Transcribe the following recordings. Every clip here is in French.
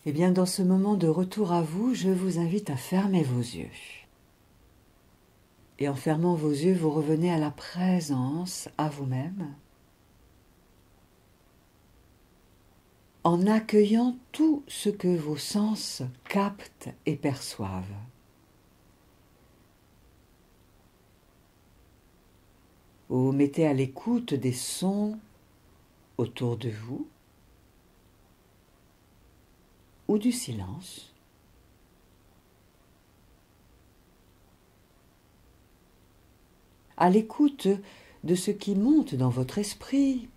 Eh bien, dans ce moment de retour à vous, je vous invite à fermer vos yeux. Et en fermant vos yeux, vous revenez à la présence, à vous-même, en accueillant tout ce que vos sens captent et perçoivent. Vous vous mettez à l'écoute des sons autour de vous ou du silence. À l'écoute de ce qui monte dans votre esprit,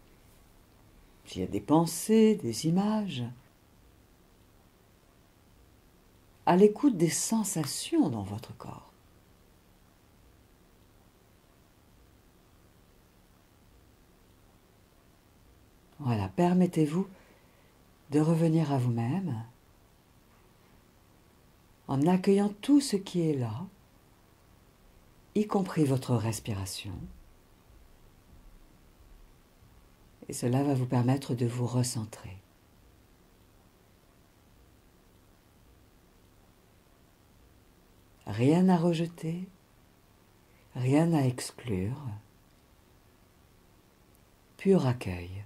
s'il y a des pensées, des images. À l'écoute des sensations dans votre corps. Voilà, permettez-vous de revenir à vous-même en accueillant tout ce qui est là, y compris votre respiration. Et cela va vous permettre de vous recentrer. Rien à rejeter, rien à exclure, pur accueil.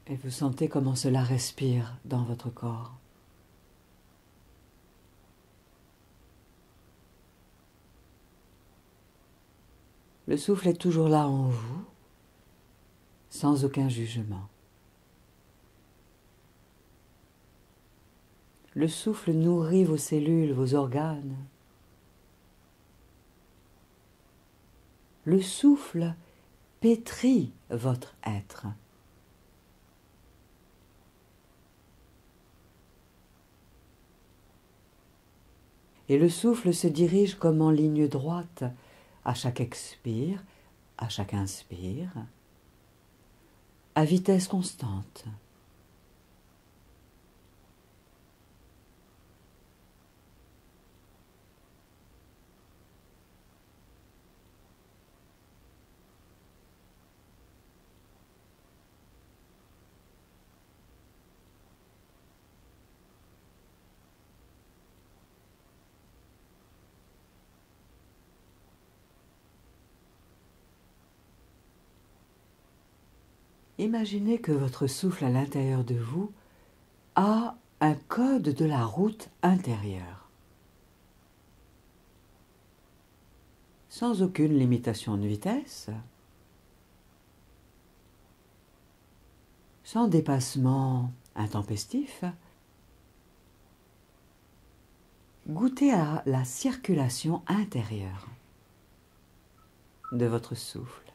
Et vous sentez comment cela respire dans votre corps. Le souffle est toujours là en vous, sans aucun jugement. Le souffle nourrit vos cellules, vos organes. Le souffle pétrit votre être. Et le souffle se dirige comme en ligne droite, à chaque expire, à chaque inspire, à vitesse constante. Imaginez que votre souffle à l'intérieur de vous a un code de la route intérieure, sans aucune limitation de vitesse, sans dépassement intempestif. Goûtez à la circulation intérieure de votre souffle.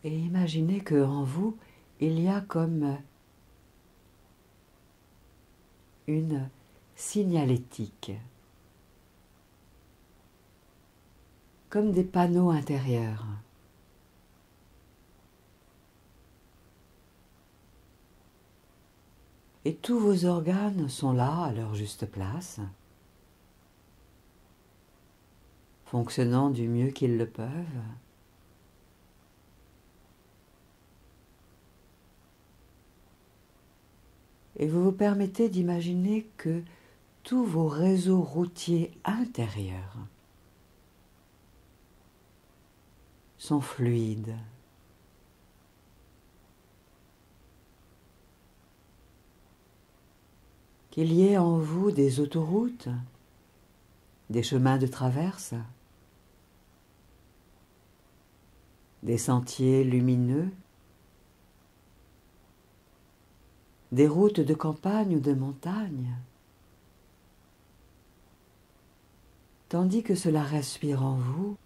Et imaginez qu'en vous, il y a comme une signalétique, comme des panneaux intérieurs. Et tous vos organes sont là à leur juste place, fonctionnant du mieux qu'ils le peuvent. Et vous vous permettez d'imaginer que tous vos réseaux routiers intérieurs sont fluides. Qu'il y ait en vous des autoroutes, des chemins de traverse, des sentiers lumineux, des routes de campagne ou de montagne, tandis que cela respire en vous.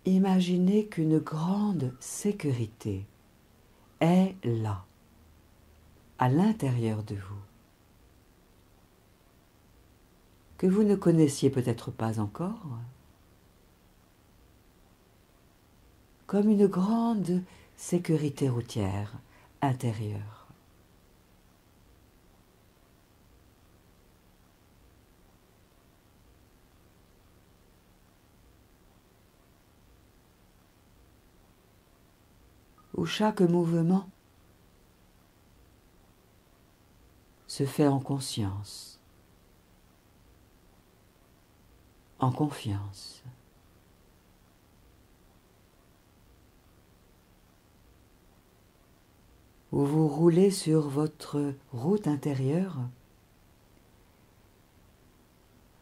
Imaginez qu'une grande sécurité est là, à l'intérieur de vous, que vous ne connaissiez peut-être pas encore, comme une grande sécurité routière intérieure. Où chaque mouvement se fait en conscience, en confiance. Où vous roulez sur votre route intérieure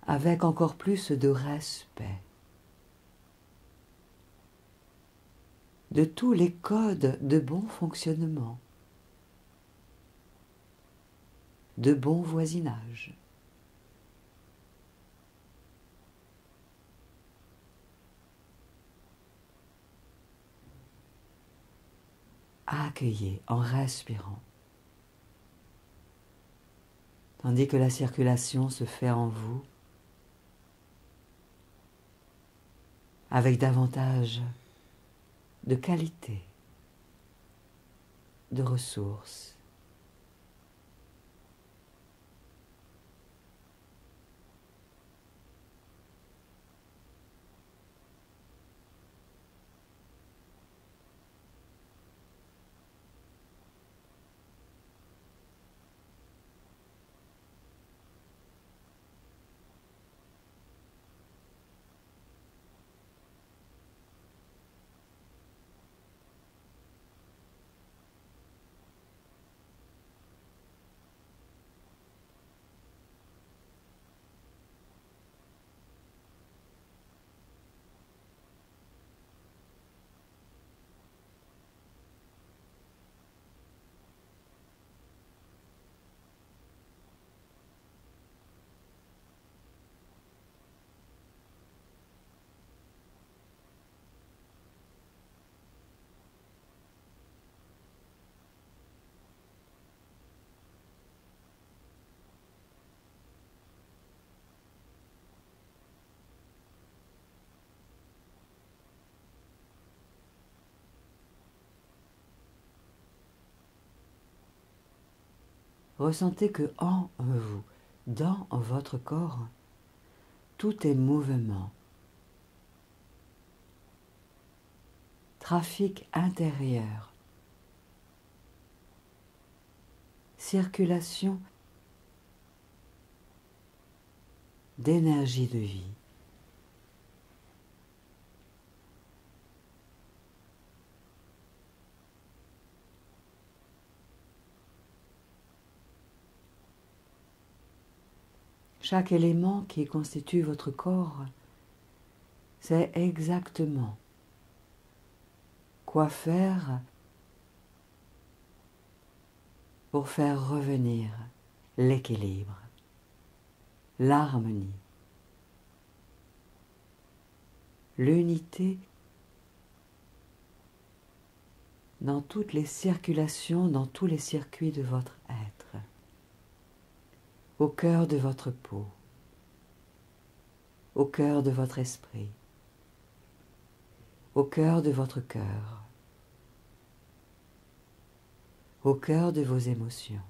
avec encore plus de respect de tous les codes de bon fonctionnement, de bon voisinage. Accueillez en respirant, tandis que la circulation se fait en vous avec davantage de qualité, de ressources. Ressentez que en vous, dans votre corps, tout est mouvement, trafic intérieur, circulation d'énergie de vie. Chaque élément qui constitue votre corps sait exactement quoi faire pour faire revenir l'équilibre, l'harmonie, l'unité dans toutes les circulations, dans tous les circuits de votre être, au cœur de votre peau, au cœur de votre esprit, au cœur de votre cœur, au cœur de vos émotions.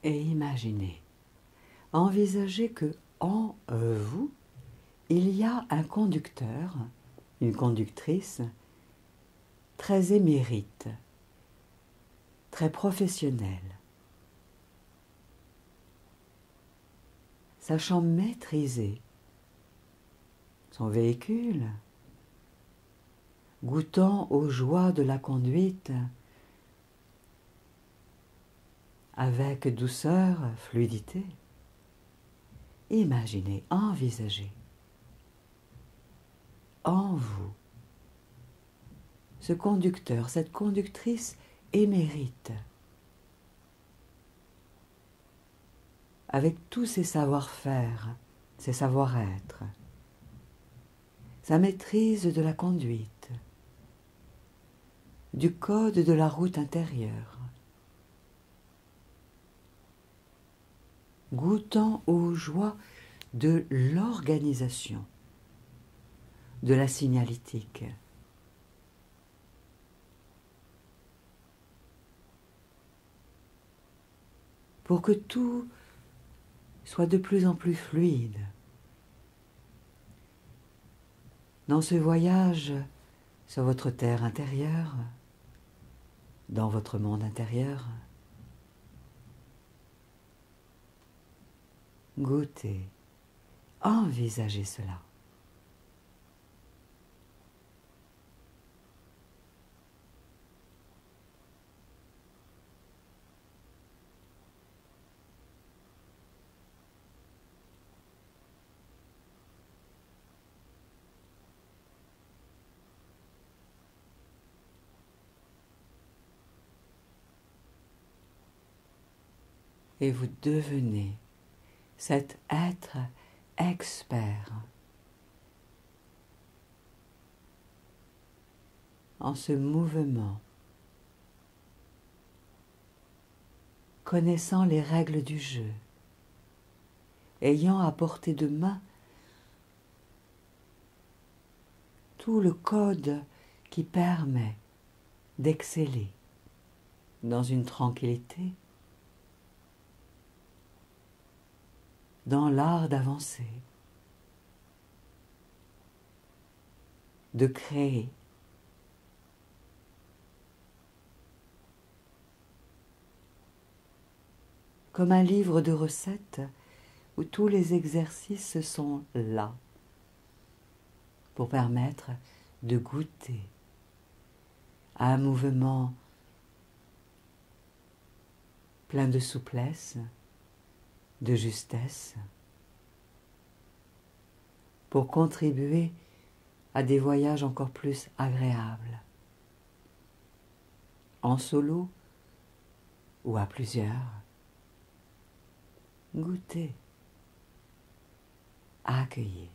Et imaginez, envisagez que en vous, il y a un conducteur, une conductrice très émérite, très professionnelle, sachant maîtriser son véhicule, goûtant aux joies de la conduite avec douceur, fluidité. Imaginez, envisagez en vous ce conducteur, cette conductrice émérite, avec tous ses savoir-faire, ses savoir-être, sa maîtrise de la conduite, du code de la route intérieure, goûtant aux joies de l'organisation, de la signalétique. Pour que tout soit de plus en plus fluide. Dans ce voyage sur votre terre intérieure, dans votre monde intérieur, goûtez, envisagez cela. Et vous devenez cet être expert en ce mouvement, connaissant les règles du jeu, ayant à portée de main tout le code qui permet d'exceller dans une tranquillité, dans l'art d'avancer, de créer, comme un livre de recettes où tous les exercices sont là pour permettre de goûter à un mouvement plein de souplesse, de justesse, pour contribuer à des voyages encore plus agréables, en solo ou à plusieurs. Goûtez, accueillez.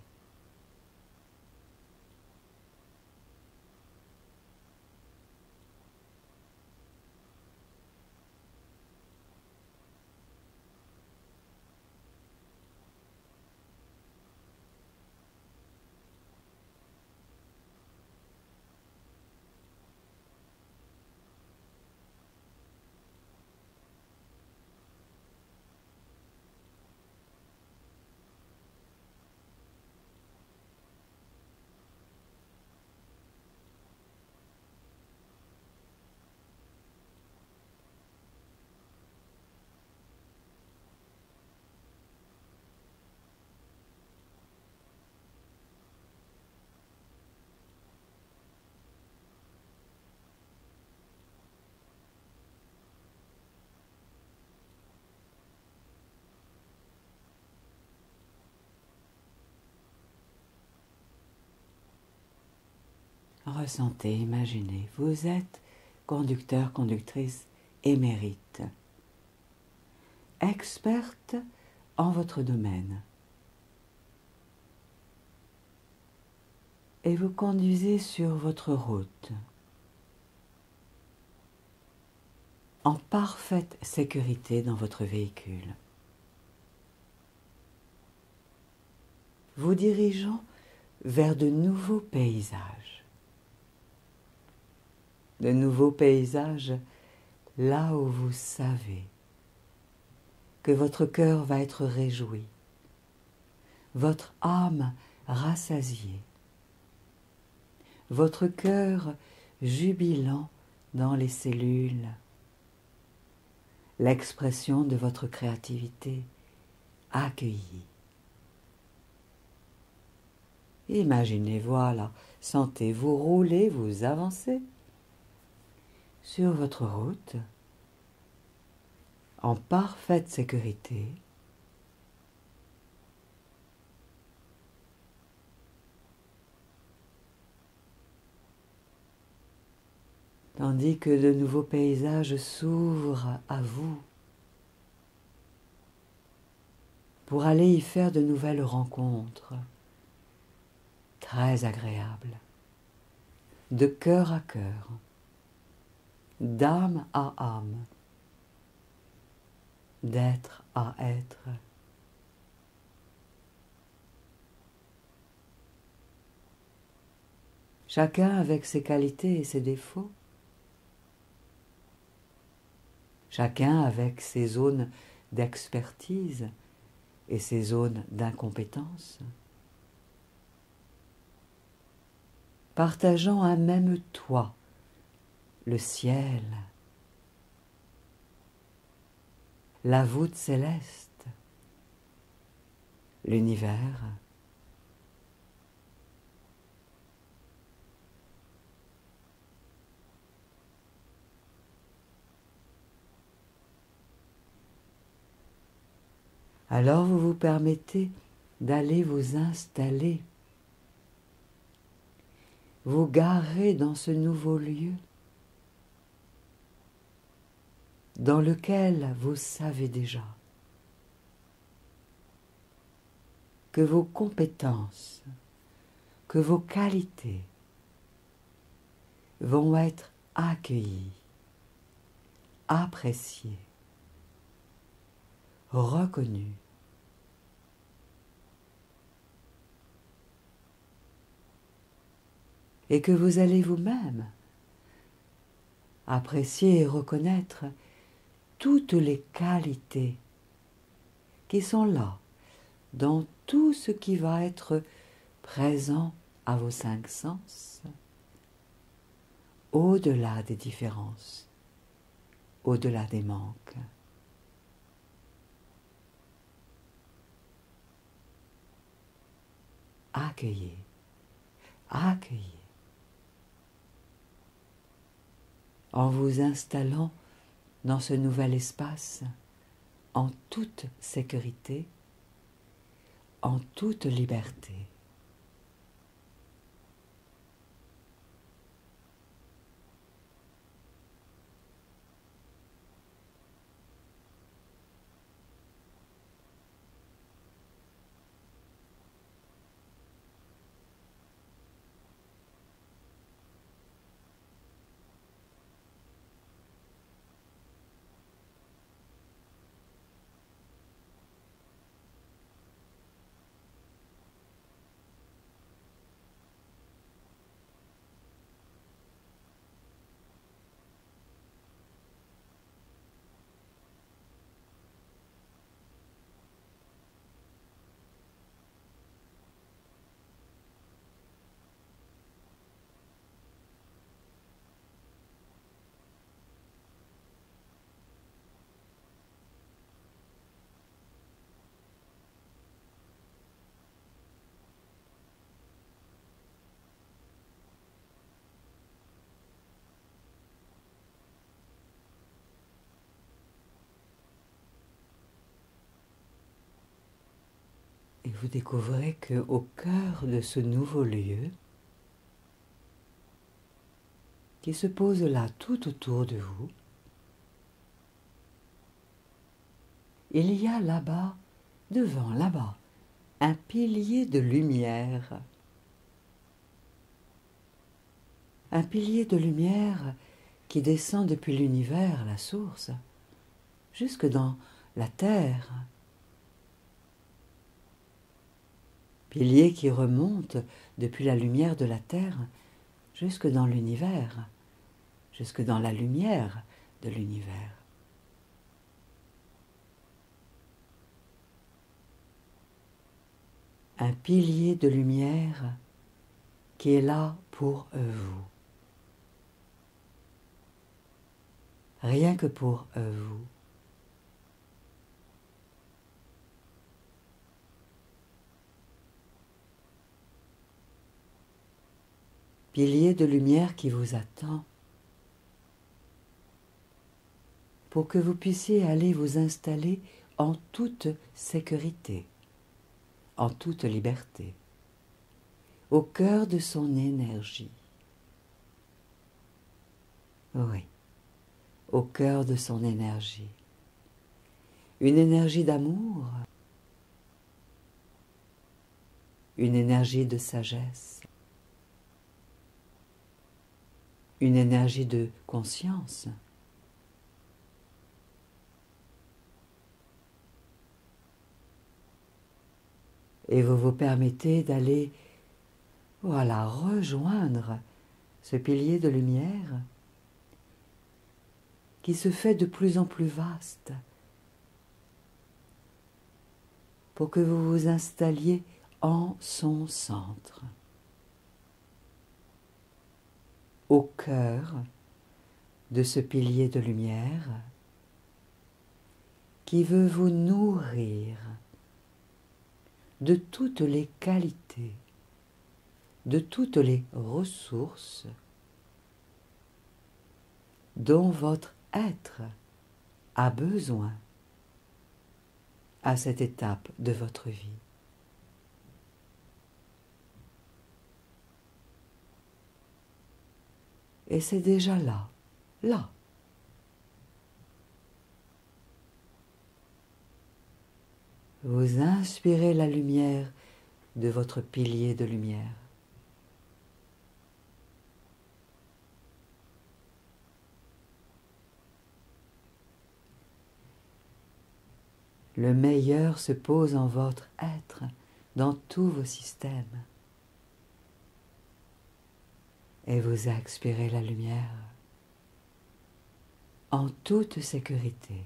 Ressentez, imaginez, vous êtes conducteur, conductrice émérite, experte en votre domaine. Et vous conduisez sur votre route, en parfaite sécurité dans votre véhicule, vous dirigeant vers de nouveaux paysages. De nouveaux paysages là où vous savez que votre cœur va être réjoui, votre âme rassasiée, votre cœur jubilant dans les cellules, l'expression de votre créativité accueillie. Imaginez, voilà, sentez, vous roulez, vous avancez sur votre route en parfaite sécurité. Tandis que de nouveaux paysages s'ouvrent à vous pour aller y faire de nouvelles rencontres très agréables, de cœur à cœur, d'âme à âme, d'être à être. Chacun avec ses qualités et ses défauts, chacun avec ses zones d'expertise et ses zones d'incompétence, partageant un même toit, le ciel, la voûte céleste, l'univers. Alors vous vous permettez d'aller vous installer, vous garer dans ce nouveau lieu dans lequel vous savez déjà que vos compétences, que vos qualités vont être accueillies, appréciées, reconnues. Et que vous allez vous-même apprécier et reconnaître toutes les qualités qui sont là, dans tout ce qui va être présent à vos 5 sens, au-delà des différences, au-delà des manques. Accueillez, accueillez. En vous installant dans ce nouvel espace, en toute sécurité, en toute liberté. Et vous découvrez qu'au cœur de ce nouveau lieu, qui se pose là tout autour de vous. Il y a là-bas, devant, là-bas, un pilier de lumière. Un pilier de lumière qui descend depuis l'univers, la source, jusque dans la terre. Pilier qui remonte depuis la lumière de la terre jusque dans l'univers, jusque dans la lumière de l'univers. Un pilier de lumière qui est là pour vous. Rien que pour vous. Pilier de lumière qui vous attend pour que vous puissiez aller vous installer en toute sécurité, en toute liberté, au cœur de son énergie. Oui, au cœur de son énergie. Une énergie d'amour, une énergie de sagesse, une énergie de conscience. Et vous vous permettez d'aller, voilà, rejoindre ce pilier de lumière qui se fait de plus en plus vaste pour que vous vous installiez en son centre, au cœur de ce pilier de lumière qui veut vous nourrir de toutes les qualités, de toutes les ressources dont votre être a besoin à cette étape de votre vie. Et c'est déjà là, là. Vous inspirez la lumière de votre pilier de lumière. Le meilleur se pose en votre être, dans tous vos systèmes. Et vous expirez la lumière en toute sécurité,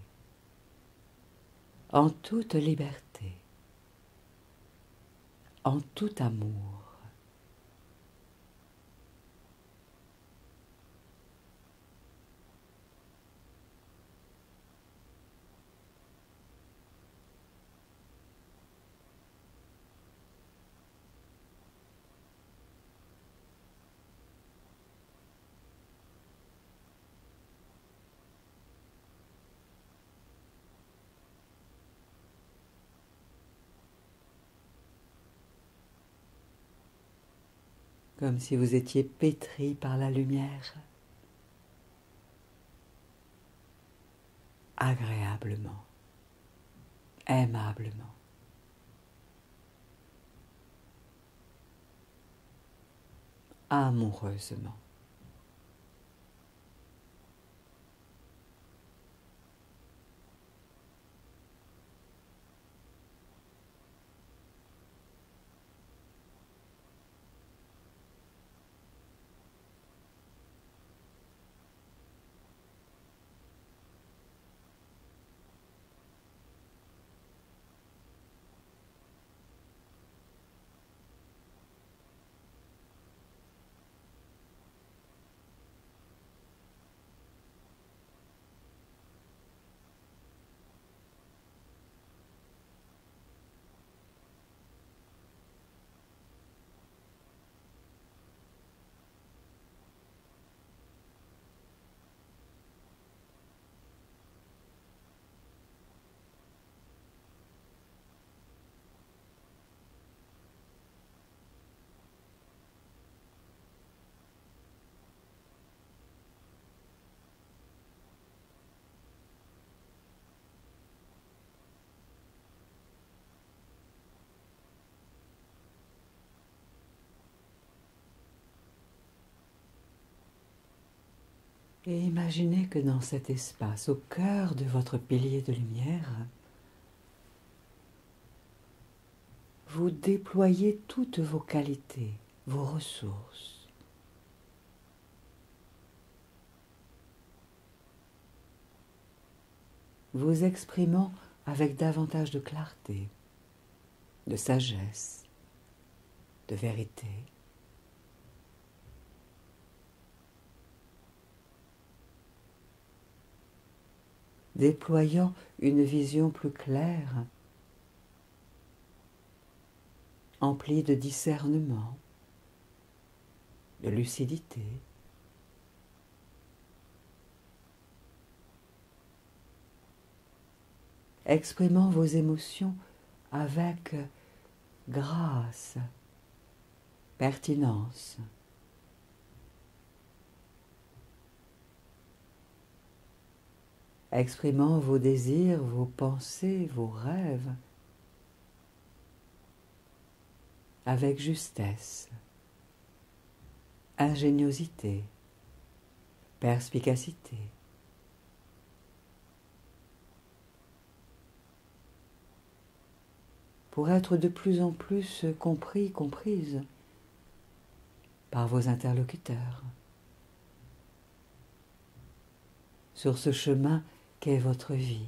en toute liberté, en tout amour. Comme si vous étiez pétri par la lumière, agréablement, aimablement. Amoureusement. Et imaginez que dans cet espace, au cœur de votre pilier de lumière, vous déployez toutes vos qualités, vos ressources. Vous exprimant avec davantage de clarté, de sagesse, de vérité. Déployant une vision plus claire, emplie de discernement, de lucidité. Exprimant vos émotions avec grâce, pertinence. Exprimant vos désirs, vos pensées, vos rêves avec justesse, ingéniosité, perspicacité. Pour être de plus en plus compris, comprise par vos interlocuteurs sur ce chemin qu'est votre vie,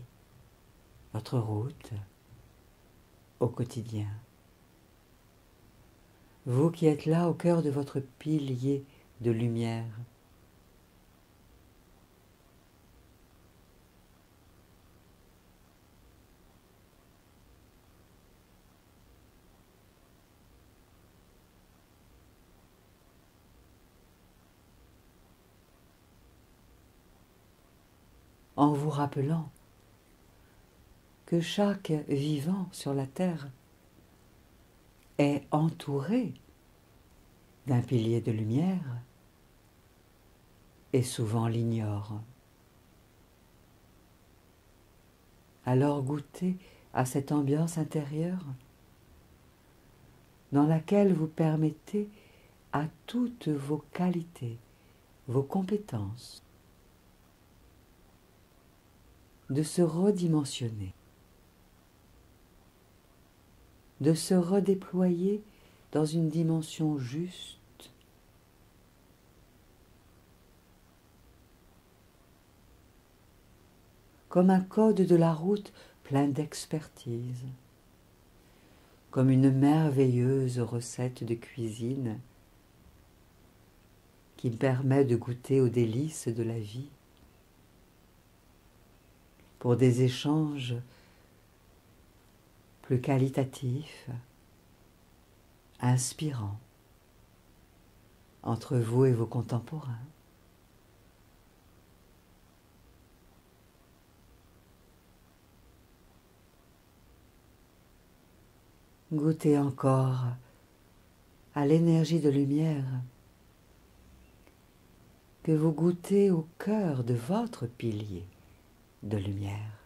votre route au quotidien. Vous qui êtes là au cœur de votre pilier de lumière. En vous rappelant que chaque vivant sur la terre est entouré d'un pilier de lumière et souvent l'ignore. Alors goûtez à cette ambiance intérieure dans laquelle vous permettez à toutes vos qualités, vos compétences, de se redimensionner, de se redéployer dans une dimension juste, comme un code de la route plein d'expertise, comme une merveilleuse recette de cuisine qui me permet de goûter aux délices de la vie, pour des échanges plus qualitatifs, inspirants, entre vous et vos contemporains. Goûtez encore à l'énergie de lumière que vous goûtez au cœur de votre pilier de lumière.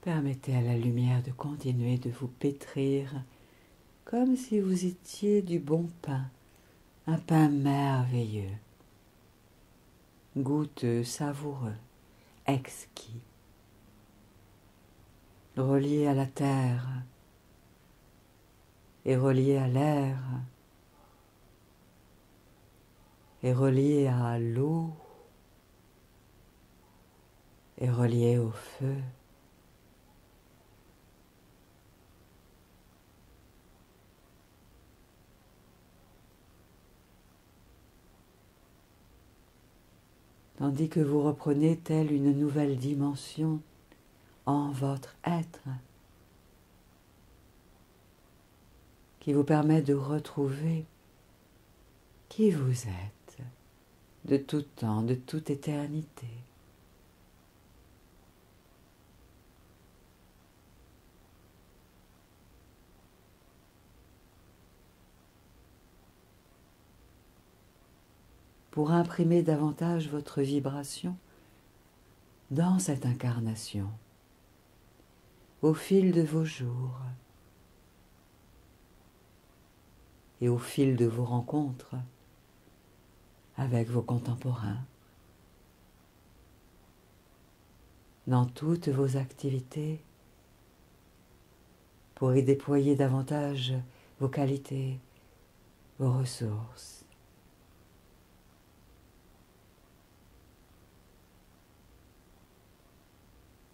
Permettez à la lumière de continuer de vous pétrir comme si vous étiez du bon pain, un pain merveilleux, goûteux, savoureux, exquis. relié à la terre et relié à l'air et relié à l'eau et relié au feu. Tandis que vous reprenez telle une nouvelle dimension en votre être qui vous permet de retrouver qui vous êtes de tout temps, de toute éternité. Pour imprimer davantage votre vibration dans cette incarnation, au fil de vos jours et au fil de vos rencontres avec vos contemporains, dans toutes vos activités, pour y déployer davantage vos qualités, vos ressources.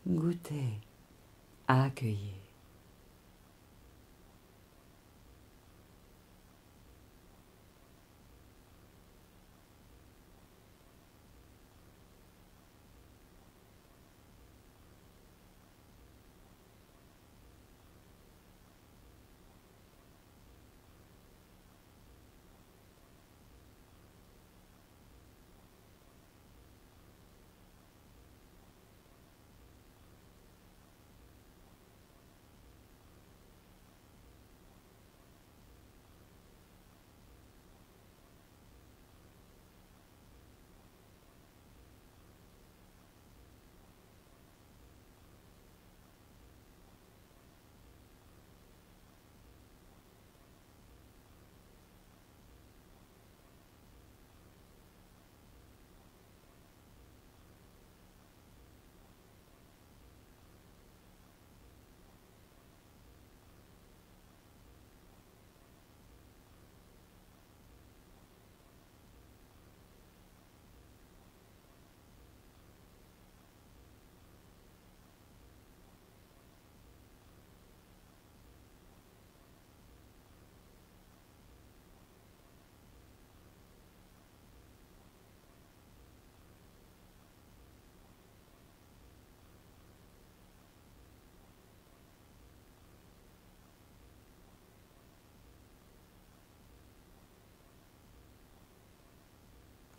Goûtez, accueillez.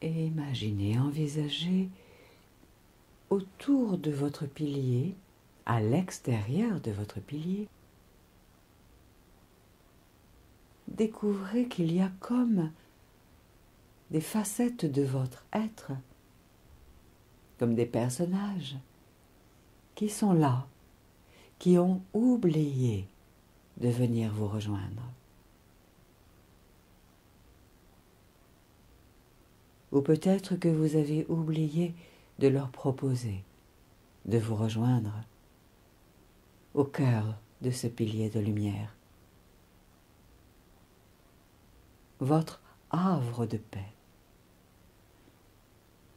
Et imaginez, envisagez autour de votre pilier, à l'extérieur de votre pilier, découvrez qu'il y a comme des facettes de votre être, comme des personnages qui sont là, qui ont oublié de venir vous rejoindre. Ou peut-être que vous avez oublié de leur proposer de vous rejoindre au cœur de ce pilier de lumière. Votre havre de paix,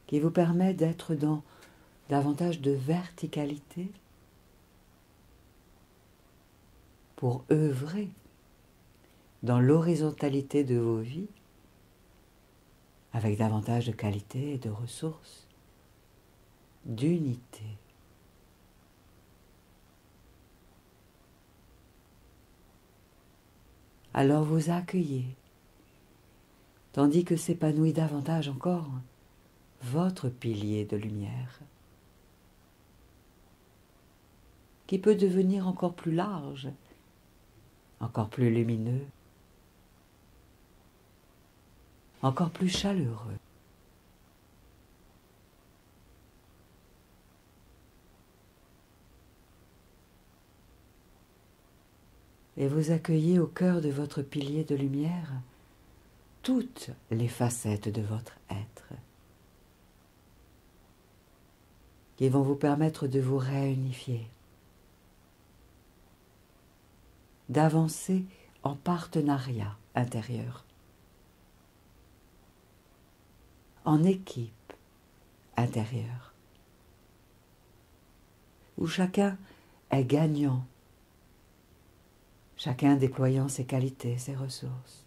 qui vous permet d'être dans davantage de verticalité pour œuvrer dans l'horizontalité de vos vies avec davantage de qualité et de ressources, d'unité. Alors vous accueillez, tandis que s'épanouit davantage encore votre pilier de lumière, qui peut devenir encore plus large, encore plus lumineux, encore plus chaleureux. Et vous accueillez au cœur de votre pilier de lumière toutes les facettes de votre être, qui vont vous permettre de vous réunifier d'avancer en partenariat intérieur, en équipe intérieure, où chacun est gagnant, chacun déployant ses qualités, ses ressources,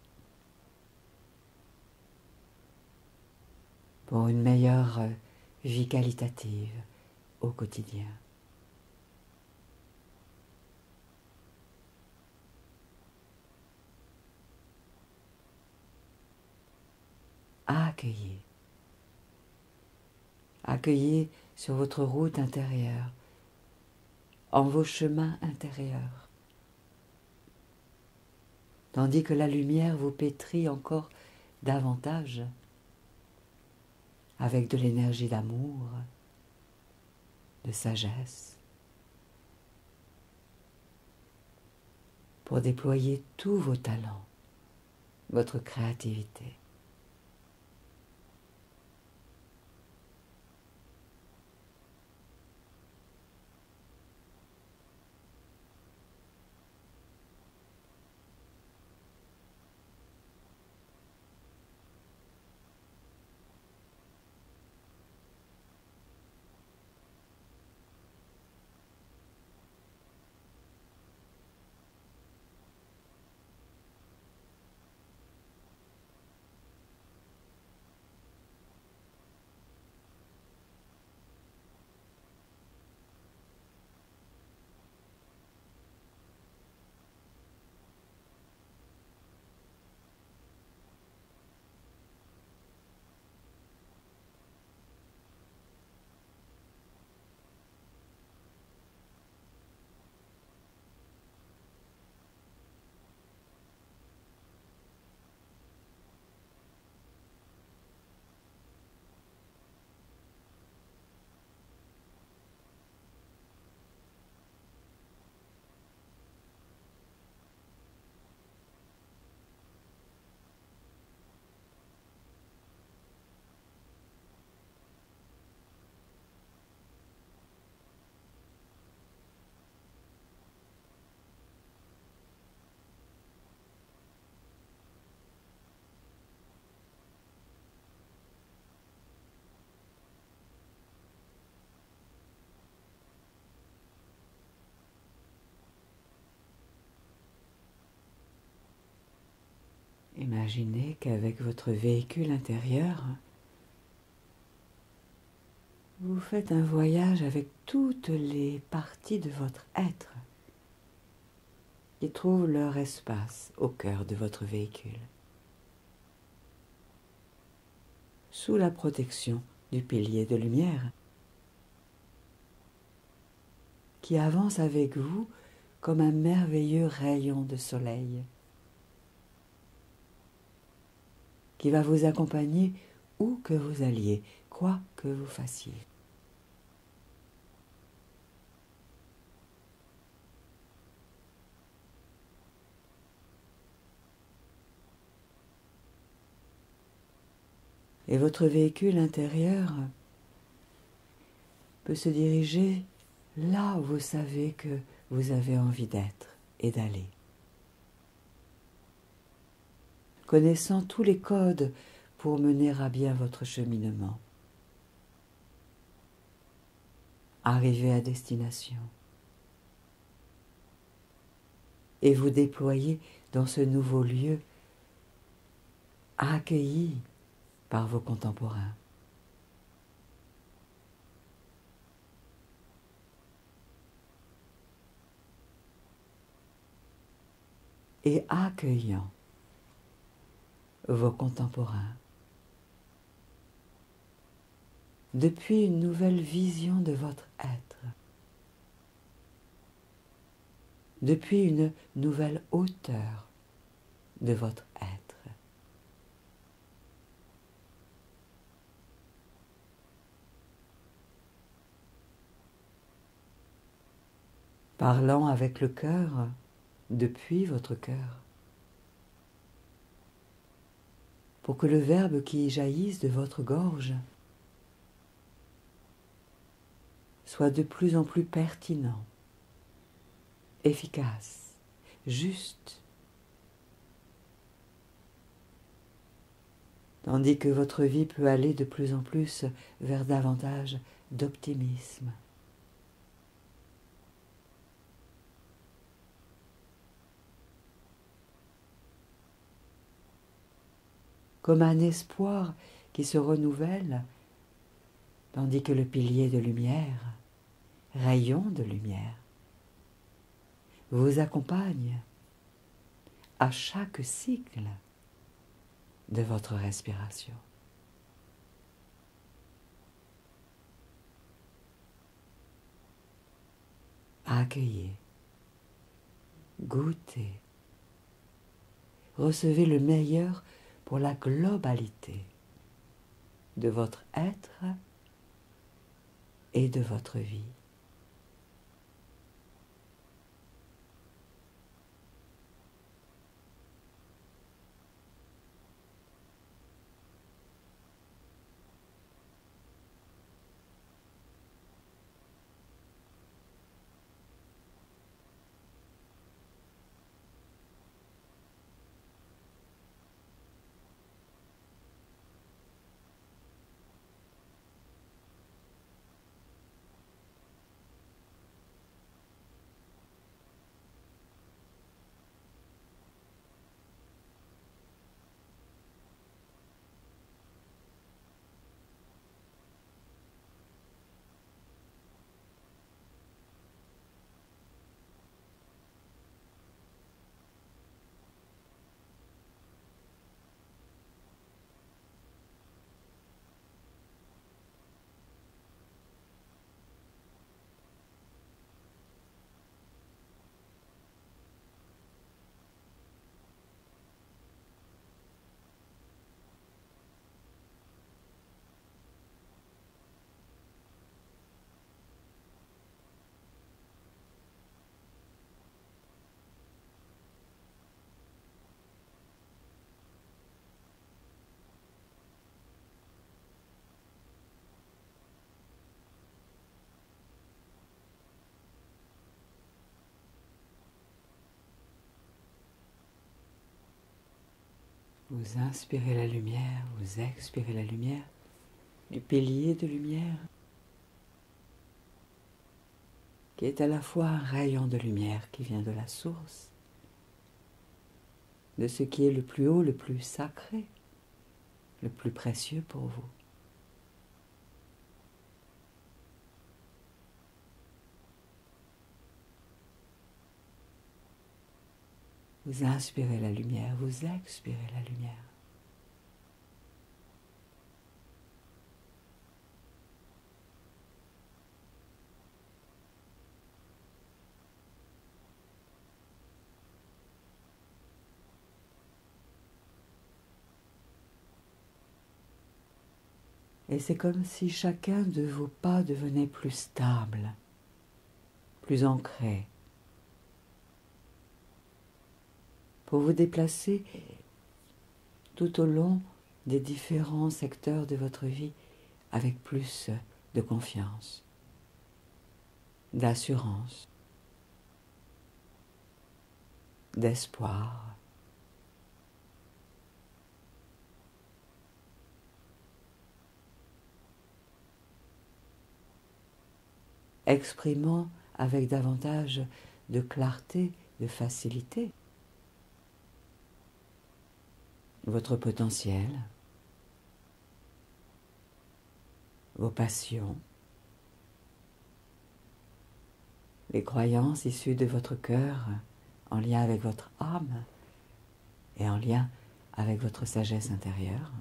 pour une meilleure vie qualitative au quotidien. Accueillez. Accueillez sur votre route intérieure, en vos chemins intérieurs, tandis que la lumière vous pétrit encore davantage avec de l'énergie d'amour, de sagesse, pour déployer tous vos talents, votre créativité. Imaginez qu'avec votre véhicule intérieur, vous faites un voyage avec toutes les parties de votre être qui trouvent leur espace au cœur de votre véhicule, sous la protection du pilier de lumière qui avance avec vous comme un merveilleux rayon de soleil qui va vous accompagner où que vous alliez, quoi que vous fassiez. Et votre véhicule intérieur peut se diriger là où vous savez que vous avez envie d'être et d'aller. Connaissant tous les codes pour mener à bien votre cheminement. Arriver à destination. Et vous déployer dans ce nouveau lieu, accueilli par vos contemporains. Et accueillant vos contemporains depuis une nouvelle vision de votre être, depuis une nouvelle hauteur de votre être. Parlant avec le cœur depuis votre cœur, pour que le verbe qui jaillisse de votre gorge soit de plus en plus pertinent, efficace, juste, tandis que votre vie peut aller de plus en plus vers davantage d'optimisme. Comme un espoir qui se renouvelle, tandis que le pilier de lumière, rayon de lumière, vous accompagne à chaque cycle de votre respiration. Accueillez, goûtez, recevez le meilleur pour la globalité de votre être et de votre vie. Vous inspirez la lumière, vous expirez la lumière du pilier de lumière qui est à la fois un rayon de lumière qui vient de la source, de ce qui est le plus haut, le plus sacré, le plus précieux pour vous. Vous inspirez la lumière, vous expirez la lumière. Et c'est comme si chacun de vos pas devenait plus stable, plus ancré, pour vous déplacer tout au long des différents secteurs de votre vie avec plus de confiance, d'assurance, d'espoir. Exprimant avec davantage de clarté, de facilité, votre potentiel, vos passions, les croyances issues de votre cœur en lien avec votre âme et en lien avec votre sagesse intérieure.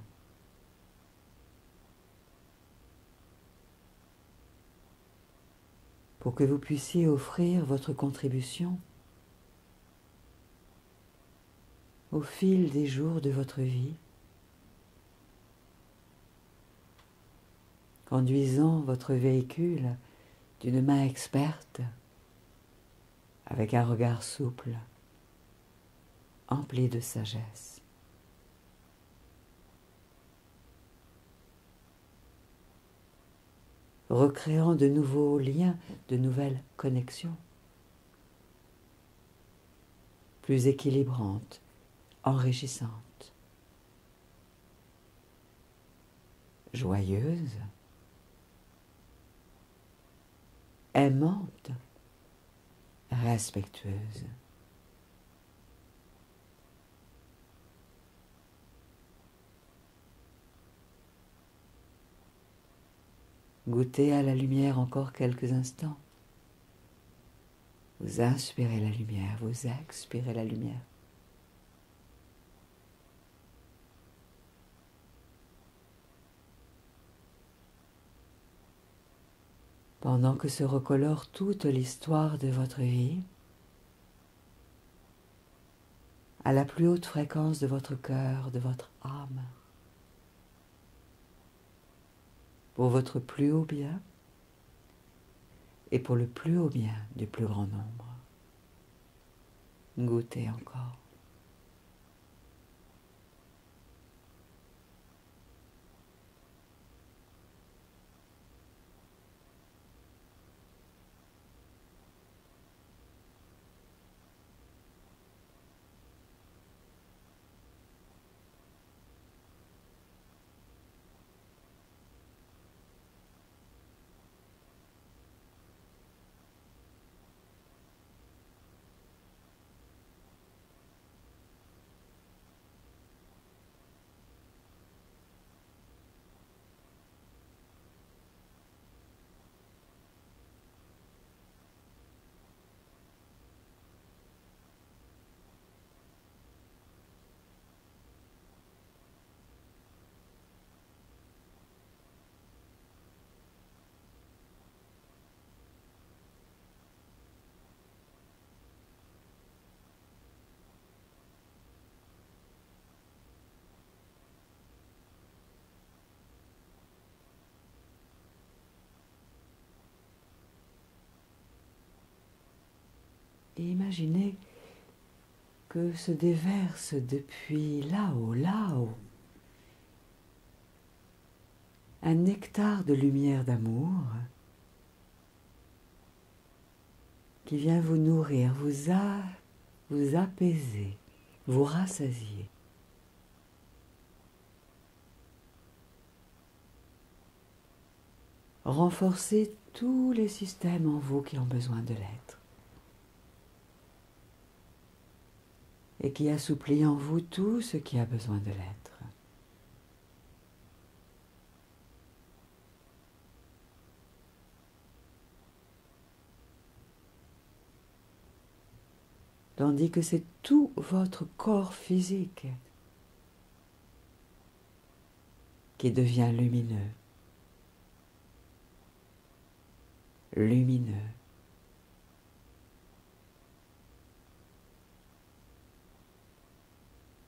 Pour que vous puissiez offrir votre contribution au fil des jours de votre vie, conduisant votre véhicule d'une main experte, avec un regard souple, empli de sagesse. Recréant de nouveaux liens, de nouvelles connexions, plus équilibrante, enrichissante, joyeuse, aimante, respectueuse. Goûtez à la lumière encore quelques instants. Vous inspirez la lumière, vous expirez la lumière. Pendant que se recolore toute l'histoire de votre vie, à la plus haute fréquence de votre cœur, de votre âme, pour votre plus haut bien et pour le plus haut bien du plus grand nombre. Goûtez encore. Et imaginez que se déverse depuis là-haut, un nectar de lumière d'amour qui vient vous nourrir, vous apaiser, vous rassasier. Renforcer tous les systèmes en vous qui ont besoin de l'être. Et qui assouplit en vous tout ce qui a besoin de l'être. Tandis que c'est tout votre corps physique qui devient lumineux. Lumineux.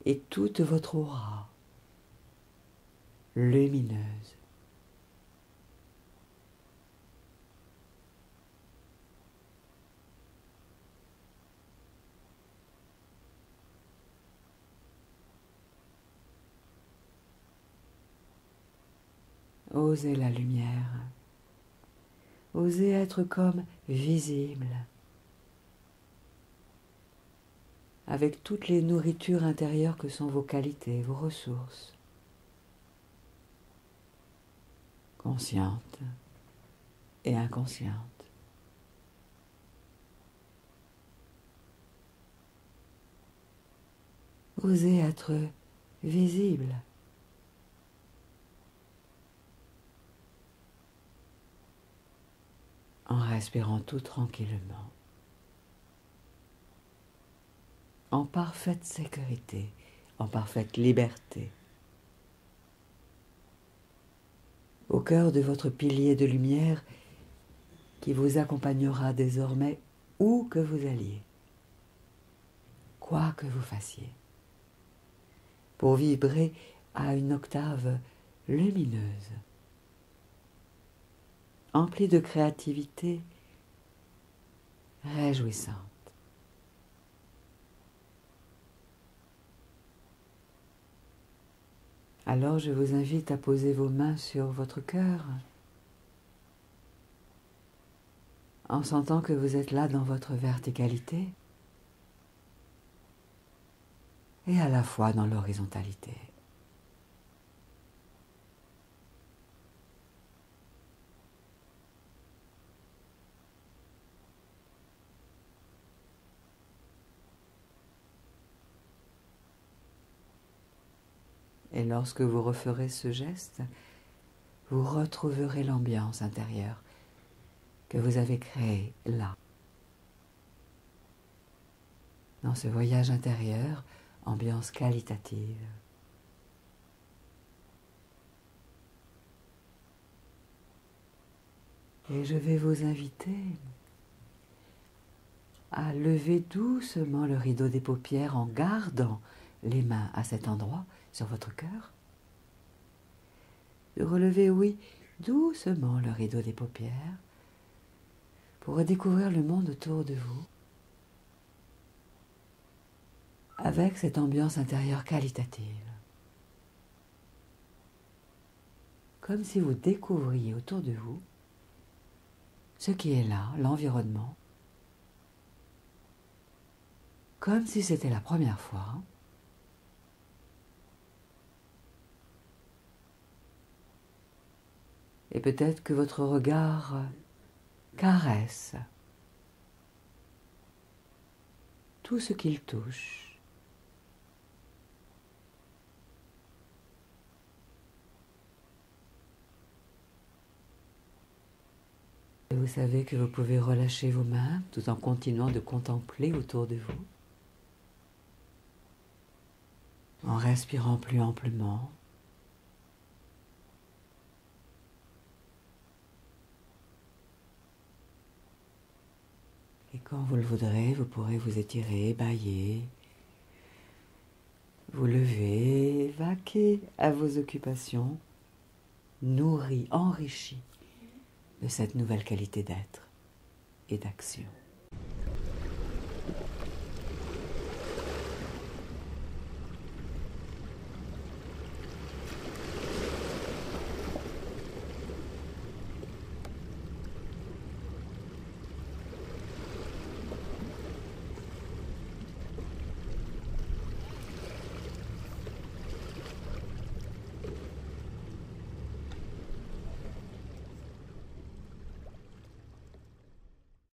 Et toute votre aura lumineuse. Osez la lumière. Osez être comme visible, avec toutes les nourritures intérieures que sont vos qualités, vos ressources. Conscientes et inconscientes. Osez être visible. En respirant tout tranquillement. En parfaite sécurité, en parfaite liberté. Au cœur de votre pilier de lumière qui vous accompagnera désormais où que vous alliez, quoi que vous fassiez, pour vibrer à une octave lumineuse, emplie de créativité réjouissante. Alors je vous invite à poser vos mains sur votre cœur en sentant que vous êtes là dans votre verticalité, et à la fois dans l'horizontalité. Et lorsque vous referez ce geste, vous retrouverez l'ambiance intérieure que vous avez créée là. Dans ce voyage intérieur, ambiance qualitative. Et je vais vous inviter à lever doucement le rideau des paupières en gardant les mains à cet endroit sur votre cœur. De relever, oui, doucement le rideau des paupières pour redécouvrir le monde autour de vous avec cette ambiance intérieure qualitative. Comme si vous découvriez autour de vous ce qui est là, l'environnement, comme si c'était la première fois. Et peut-être que votre regard caresse tout ce qu'il touche. Et vous savez que vous pouvez relâcher vos mains tout en continuant de contempler autour de vous, en respirant plus amplement. Et quand vous le voudrez, vous pourrez vous étirer, bâiller, vous lever, vaquer à vos occupations, nourris, enrichis de cette nouvelle qualité d'être et d'action.